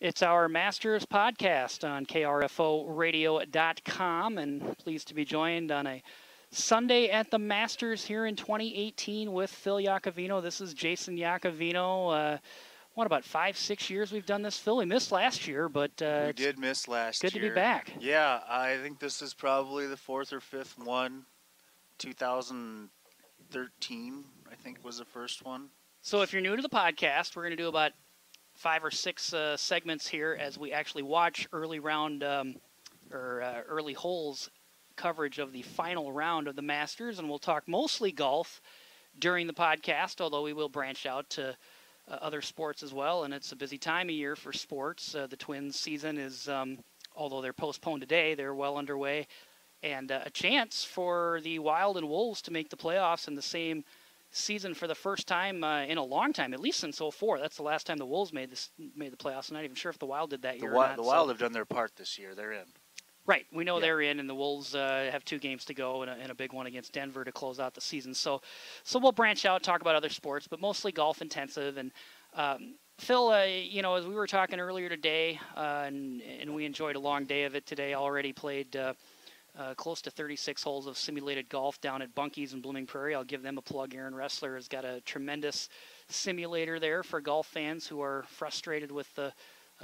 It's our Masters podcast on krforadio.com, and pleased to be joined on a Sunday at the Masters here in 2018 with Phil Iacovino. This is Jason Iacovino. What, about 5-6 years we've done this, Phil? We missed last year, but we did miss last year. Good to be back. Yeah, I think this is probably the fourth or fifth one. 2013, I think, was the first one. So if you're new to the podcast, we're going to do about 5 or 6 segments here as we actually watch early round early holes coverage of the final round of the Masters, and we'll talk mostly golf during the podcast, although we will branch out to other sports as well, and it's a busy time of year for sports. The Twins season is, although they're postponed today, they're well underway, and a chance for the Wild and Wolves to make the playoffs in the same season for the first time in a long time, at least since '04. That's the last time the Wolves made the playoffs. I'm not even sure if the Wild did that year or not. The Wild have done their part this year. They're in. Right. We know they're in, and the Wolves have 2 games to go and a big one against Denver to close out the season. So we'll branch out, talk about other sports, but mostly golf intensive. And Phil, as we were talking earlier today, and we enjoyed a long day of it today, already played close to 36 holes of simulated golf down at Bunky's in Blooming Prairie. I'll give them a plug. Aaron Ressler has got a tremendous simulator there for golf fans who are frustrated with the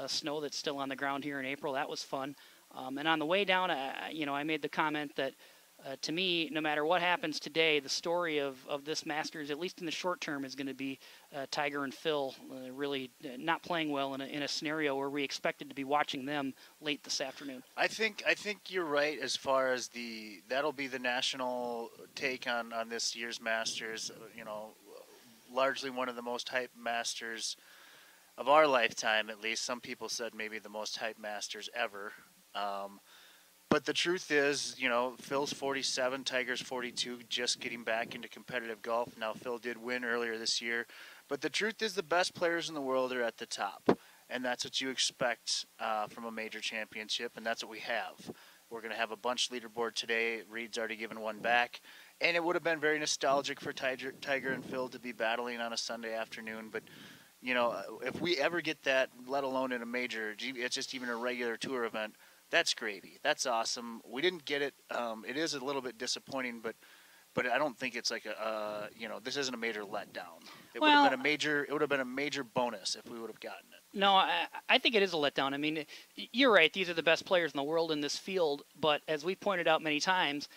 snow that's still on the ground here in April. That was fun. And on the way down, I made the comment that to me, no matter what happens today, the story of this Masters, at least in the short term, is going to be Tiger and Phil really not playing well in a scenario where we expected to be watching them late this afternoon. I think you're right as far as that'll be the national take on this year's Masters. Largely one of the most hyped Masters of our lifetime, at least. Some people said maybe the most hyped Masters ever. But the truth is, Phil's 47, Tiger's 42, just getting back into competitive golf. Now, Phil did win earlier this year. But the truth is the best players in the world are at the top. And that's what you expect from a major championship, and that's what we have. We're going to have a bunch leaderboard today. Reed's already given one back. And it would have been very nostalgic for Tiger and Phil to be battling on a Sunday afternoon. But, if we ever get that, let alone in a major, it's just even a regular tour event, that's gravy. That's awesome. We didn't get it. It is a little bit disappointing, but I don't think it's like this isn't a major letdown. It would have been a major bonus if we would have gotten it. No, I think it is a letdown. I mean, you're right. These are the best players in the world in this field, but as we've pointed out many times,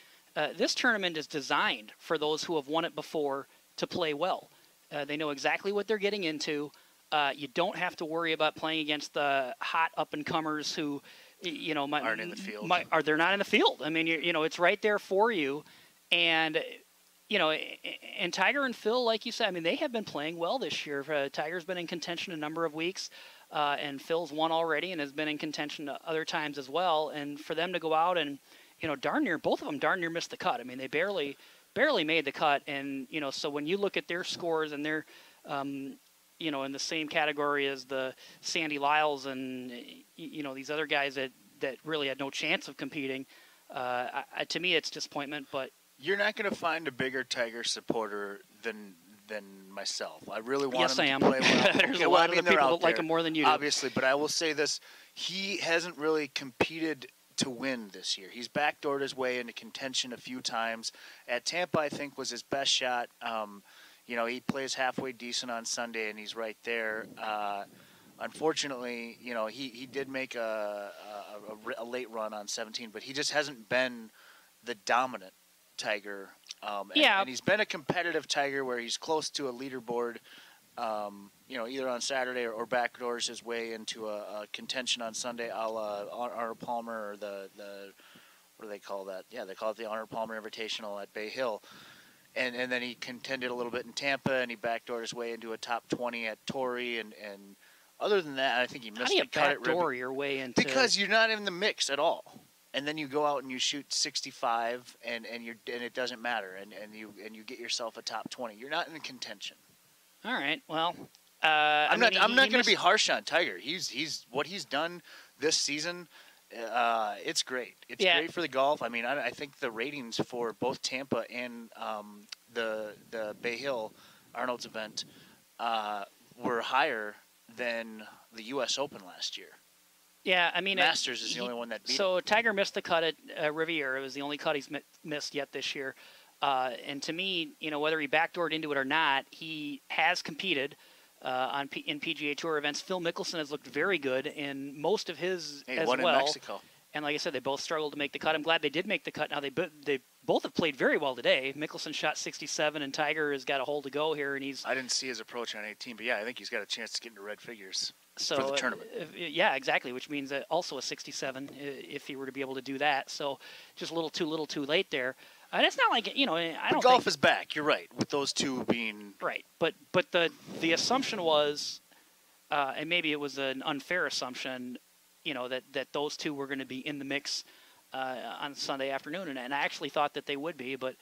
this tournament is designed for those who have won it before to play well. They know exactly what they're getting into. You don't have to worry about playing against the hot up-and-comers who aren't in the field. They're not in the field. I mean, it's right there for you. And, and Tiger and Phil, like you said, I mean, they have been playing well this year. Tiger's been in contention a number of weeks, and Phil's won already and has been in contention other times as well. And for them to go out and, both of them darn near missed the cut. I mean, they barely made the cut. And, so when you look at their scores and their, in the same category as the Sandy Lyles and, these other guys that really had no chance of competing, to me it's disappointment. But you're not going to find a bigger Tiger supporter than myself. I really want him to play well. There's a lot of the people that like him more than you do. Obviously, but I will say this. He hasn't really competed to win this year. He's backdoored his way into contention a few times. At Tampa, I think, was his best shot. He plays halfway decent on Sunday, and he's right there. Unfortunately, he did make a late run on 17, but he just hasn't been the dominant Tiger. And he's been a competitive Tiger where he's close to a leaderboard, either on Saturday or backdoors his way into a contention on Sunday, a la Arnold Palmer or the what do they call that? Yeah, they call it the Arnold Palmer Invitational at Bay Hill. And then he contended a little bit in Tampa, and he backdoored his way into a top 20 at Torrey. And other than that, I think he missed the cut at Ribbon. Backdoor your way into? Because you're not in the mix at all. And then you go out and you shoot 65, and it doesn't matter, and you get yourself a top 20. You're not in contention. All right. Well, I'm not going to be harsh on Tiger. He's what he's done this season. It's great. It's great for the golf. I mean, I think the ratings for both Tampa and the Bay Hill Arnold's event were higher than the U.S. Open last year. Yeah, I mean, Masters is the only one that beat so him. Tiger missed the cut at Riviera. It was the only cut he's missed yet this year. And to me, whether he backdoored into it or not, he has competed in PGA Tour events. Phil Mickelson has looked very good in most of his as won well. In Mexico. And like I said, they both struggled to make the cut. I'm glad they did make the cut. Now they both have played very well today. Mickelson shot 67, and Tiger has got a hole to go here, and he's. I didn't see his approach on 18, but yeah, I think he's got a chance to get into red figures. So, for the tournament. Yeah, exactly, which means also a 67 if he were to be able to do that. So just a little too late there. And it's not like, I don't golf think, is back. You're right, with those two being... Right, but the assumption was, and maybe it was an unfair assumption, that those two were going to be in the mix on Sunday afternoon, and I actually thought that they would be, but...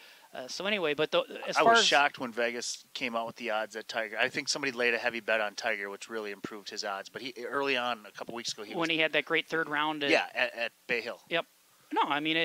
so anyway, but I was shocked when Vegas came out with the odds at Tiger. I think somebody laid a heavy bet on Tiger, which really improved his odds. But he early on, a couple weeks ago, he had that great third round. At Bay Hill. Yep. No, I mean,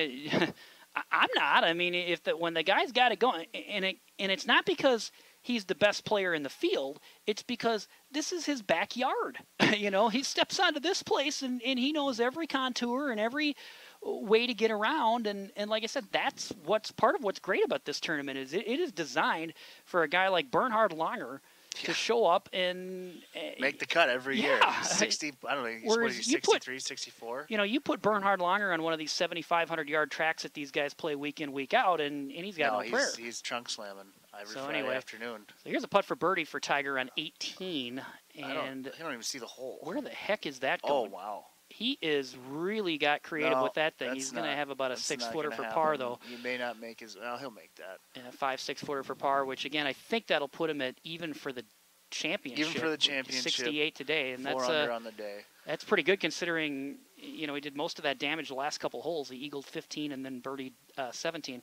I'm not. I mean, when the guy's got it going, and it's not because he's the best player in the field. It's because this is his backyard. He steps onto this place, and he knows every contour and every way to get around, and like I said, that's part of what's great about this tournament is it is designed for a guy like Bernhard Langer to show up and make the cut every year. 60, I don't know, what is he, 63, 64? You put Bernhard Langer on one of these 7,500-yard tracks that these guys play week in, week out, and he's got no prayer. He's trunk slamming every Friday afternoon. So here's a putt for birdie for Tiger on 18, and I don't even see the hole. Where the heck is that going? Oh, wow. He is really got creative with that thing. He's going to have about a 6-footer for par, though. He may not make his. Well, he'll make that. Yeah, 5-6-footer for par, which again I think that'll put him at even for the championship. Even for the championship, 68 today, and 4 under on the day. That's pretty good considering he did most of that damage the last couple holes. He eagled 15 and then birdied 17.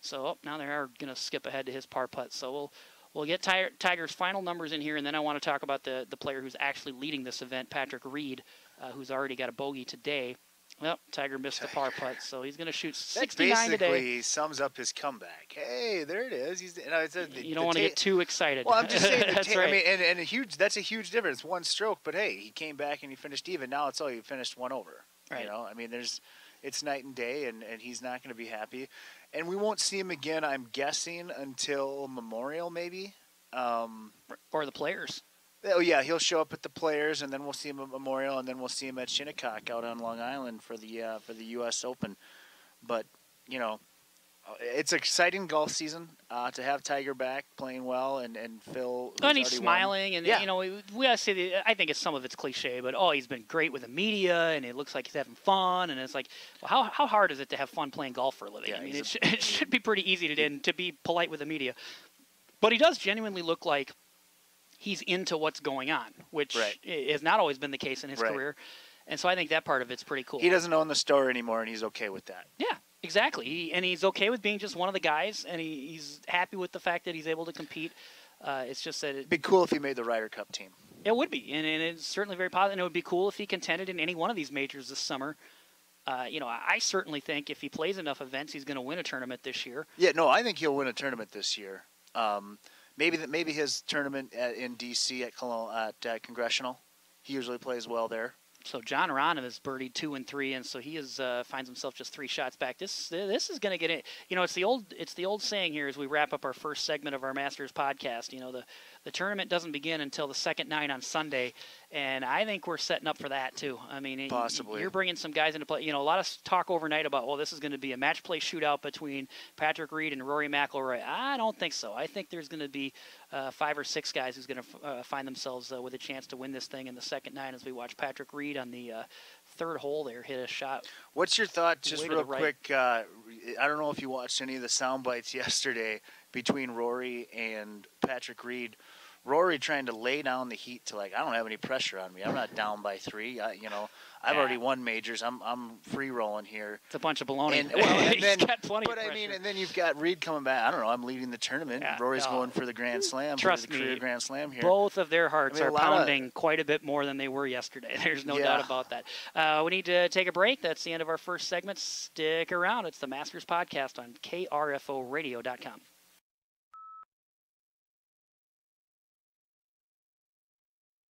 So now they are going to skip ahead to his par putt. So we'll get Tiger's final numbers in here, and then I want to talk about the player who's actually leading this event, Patrick Reed. Who's already got a bogey today. Well, Tiger missed the par putt, so he's going to shoot 69 today. That basically sums up his comeback. Hey, there it is. You don't want to get too excited. Well, I'm just saying. That's right. I mean, that's a huge difference. One stroke, but hey, he came back and he finished even. Now it's he finished one over. Right. I mean, it's night and day, and he's not going to be happy. And we won't see him again, I'm guessing, until Memorial, maybe. Or the Players. Oh, yeah, he'll show up at the Players, and then we'll see him at Memorial, and then we'll see him at Shinnecock out on Long Island for the U.S. Open. But, it's an exciting golf season to have Tiger back playing well, and Phil. And he's smiling, won. And we gotta say I think some of it's cliche, but he's been great with the media, and it looks like he's having fun, and it's like, well, how hard is it to have fun playing golf for a living? Yeah, I mean, it should be pretty easy to be polite with the media, but he does genuinely look like he's into what's going on, which has not always been the case in his career. And so I think that part of it's pretty cool. He doesn't own the store anymore, and he's okay with that. Yeah, exactly. He's okay with being just one of the guys, and he's happy with the fact that he's able to compete. It's just that it'd be cool if he made the Ryder Cup team. It would be, and it's certainly very positive. And it would be cool if he contended in any one of these majors this summer. I certainly think if he plays enough events, he's going to win a tournament this year. Yeah, no, I think he'll win a tournament this year. Maybe his tournament in D.C. at Congressional. He usually plays well there. So John Rahm has birdied 2 and 3, and so he finds himself just 3 shots back. This is going to get it. It's the old saying here as we wrap up our first segment of our Masters podcast. The tournament doesn't begin until the second night on Sunday, and I think we're setting up for that too. I mean, possibly you're bringing some guys into play. A lot of talk overnight about this is going to be a match play shootout between Patrick Reed and Rory McIlroy. I don't think so. I think there's going to be 5 or 6 guys who's going to find themselves with a chance to win this thing in the second night as we watch Patrick Reed on the third hole there hit a shot. What's your thought, just real quick? I don't know if you watched any of the sound bites yesterday between Rory and Patrick Reed. Rory trying to lay down the heat to I don't have any pressure on me. I'm not down by 3. I've already won majors. I'm free rolling here. It's a bunch of baloney. And then, he's got plenty of pressure. I mean, and then you've got Reed coming back. I don't know. I'm leading the tournament. Yeah, Rory's going for the Grand Slam. Trust me, career Grand Slam here. Both of their hearts are pounding quite a bit more than they were yesterday. There's no doubt about that. We need to take a break. That's the end of our first segment. Stick around. It's the Masters Podcast on KRFORadio.com.